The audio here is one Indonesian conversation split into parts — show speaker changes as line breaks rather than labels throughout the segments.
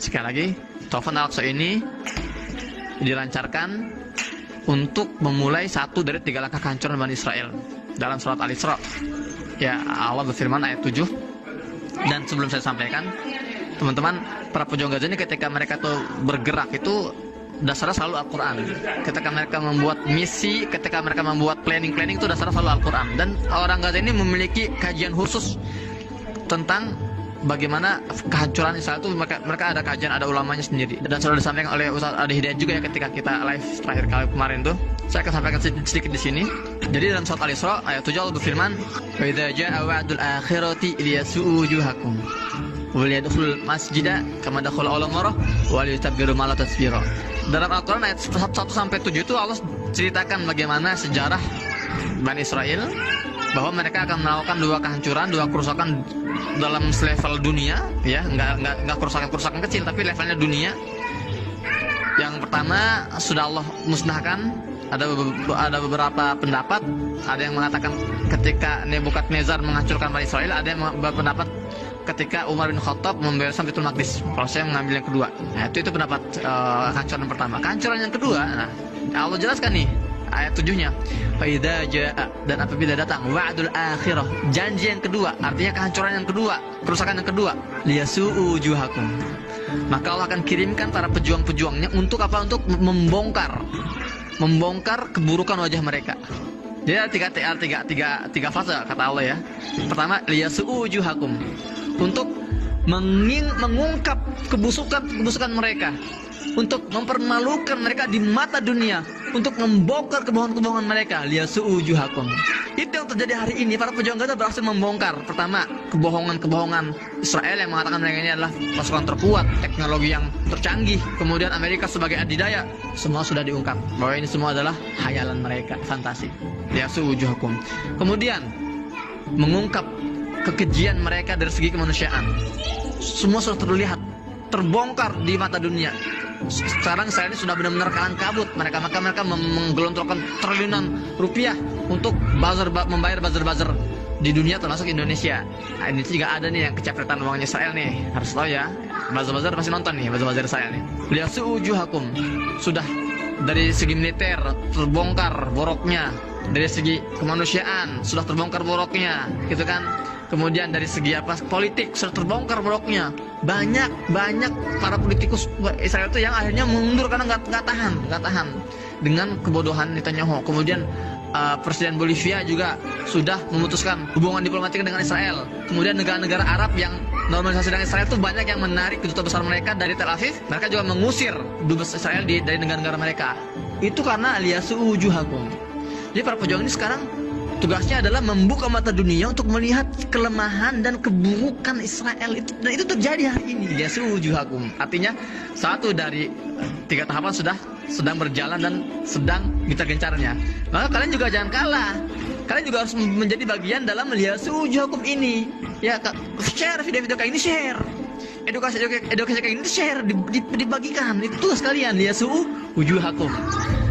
Sekali lagi, Tawafan Al-Aqsa ini dilancarkan untuk memulai satu dari 3 langkah kehancuran Bani Israel. Dalam surat Al-Isra, ya, Allah berfirman ayat 7. Dan sebelum saya sampaikan, teman-teman, para pejuang Gaza ini ketika mereka tuh bergerak itu dasarnya selalu Al-Quran. Ketika mereka membuat misi, ketika mereka membuat planning itu dasarnya selalu Al-Quran. Dan orang Gaza ini memiliki kajian khusus tentang bagaimana kehancuran Israel itu. Mereka ada kajian, ada ulamanya sendiri. Dan sudah disampaikan oleh Ustaz Adi Hidayat juga ya ketika kita live terakhir kali kemarin tuh. Saya akan sampaikan sedikit di sini. Jadi dalam surat Al-Isra ayat 7 Allah berfirman, "Wa idza jaa wa'dul akhirati liyasu'u wujuhakum wa liyadkhulul masjida kama dakhala awwal marrah wa liyatabbiru ma la tasbira." Dalam Al-Qur'an ayat 1 sampai 7 itu Allah ceritakan bagaimana sejarah Bani Israel, bahwa mereka akan melakukan 2 kehancuran, 2 kerusakan dalam level dunia, ya, enggak kerusakan kecil tapi levelnya dunia. Yang pertama sudah Allah musnahkan. Ada beberapa pendapat, ada yang mengatakan ketika Nebukadnezar menghancurkan Bani Israel, ada yang berpendapat ketika Umar bin Khattab membereskan Baitul Maqdis. Kalau saya mengambil yang kedua, nah, itu pendapat kehancuran yang pertama. Kehancuran yang kedua, nah, Allah jelaskan nih ayat 7-nya, fa idza jaa, dan apabila datang wa'dul akhirah, janji yang kedua, artinya kehancuran yang kedua, kerusakan yang kedua, liyasu'u wujuhakum, maka Allah akan kirimkan para pejuang-pejuangnya untuk apa? Untuk membongkar keburukan wajah mereka. Jadi ada tiga fase kata Allah ya. Pertama, liyasu'u wujuhakum, untuk mengungkap kebusukan mereka, untuk mempermalukan mereka di mata dunia, untuk membongkar kebohongan-kebohongan mereka. Liyasu'u wujuhakum. Itu yang terjadi hari ini. Para pejuang Gaza berhasil membongkar pertama kebohongan Israel yang mengatakan mereka ini adalah pasukan terkuat, teknologi yang tercanggih, kemudian Amerika sebagai adidaya. Semua sudah diungkap bahwa ini semua adalah hayalan mereka, fantasi. Liyasu'u wujuhakum. Kemudian mengungkap kekejian mereka dari segi kemanusiaan. Semua sudah terlihat, terbongkar di mata dunia. Sekarang Israel ini sudah benar-benar kalang kabut mereka, maka mereka menggelontorkan triliunan rupiah untuk membayar buzzer di dunia termasuk Indonesia. Nah, ini juga ada nih yang kecapretan uangnya Israel nih, harus tahu ya. Buzzer masih nonton nih, buzzer Israel nih. Liyasu'u wujuhakum, sudah dari segi militer terbongkar boroknya, dari segi kemanusiaan sudah terbongkar boroknya, gitu kan. Kemudian dari segi politik sudah terbongkar boroknya. Banyak para politikus Israel itu yang akhirnya mundur karena nggak tahan dengan kebodohan Netanyahu. Kemudian Presiden Bolivia juga sudah memutuskan hubungan diplomatik dengan Israel. Kemudian negara-negara Arab yang normalisasi dengan Israel itu banyak yang menarik kedutaan besar mereka dari Tel Aviv. Mereka juga mengusir dubes Israel dari negara-negara mereka. Itu karena liyasu'u wujuhakum. Jadi para pejuang ini sekarang tugasnya adalah membuka mata dunia untuk melihat kelemahan dan keburukan Israel itu, dan itu terjadi hari ini. Liyasu'u wujuhakum, artinya satu dari 3 tahapan sudah sedang berjalan dan sedang gencar-gencarnya. Maka kalian juga jangan kalah. Kalian juga harus menjadi bagian dalam liyasu'u wujuhakum ini. Ya, share video-video kayak ini, share. Edukasi kayak ini share, dibagikan. Itu tugas kalian, liyasu'u wujuhakum.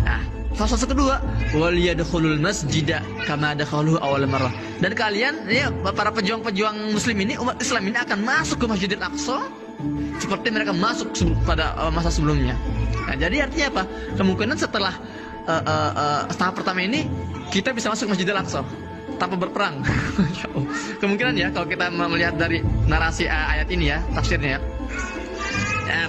Nah, fase kedua, waliyadkhulul masjida kama dakhaluhu awwal marrah. Dan kalian, ya, para pejuang-pejuang muslim ini, umat Islam ini akan masuk ke Masjidil Aqsa seperti mereka masuk pada masa sebelumnya. Nah, jadi artinya apa? Kemungkinan setelah tahap pertama ini kita bisa masuk Masjidil Aqsa tanpa berperang. Kemungkinan ya, kalau kita melihat dari narasi ayat ini ya, tafsirnya ya.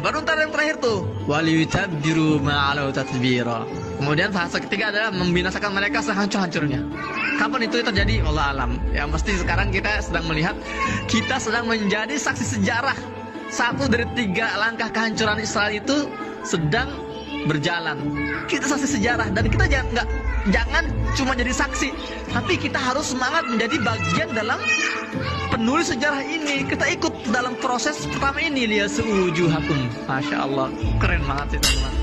Baru ntar yang terakhir tuh, waliyutabbiru ma'alau tatbira. Kemudian fase ketiga adalah membinasakan mereka sehancur-hancurnya. Kapan itu terjadi? Wallahu alam. Ya, mesti sekarang kita sedang melihat, kita sedang menjadi saksi sejarah. Satu dari 3 langkah kehancuran Israel itu sedang berjalan. Kita saksi sejarah, dan kita jangan cuma jadi saksi, tapi kita harus semangat menjadi bagian dalam penulis sejarah ini. Kita ikut dalam proses pertama ini, liyasu'u wujuhakum. Masya Allah, keren banget sih teman-teman.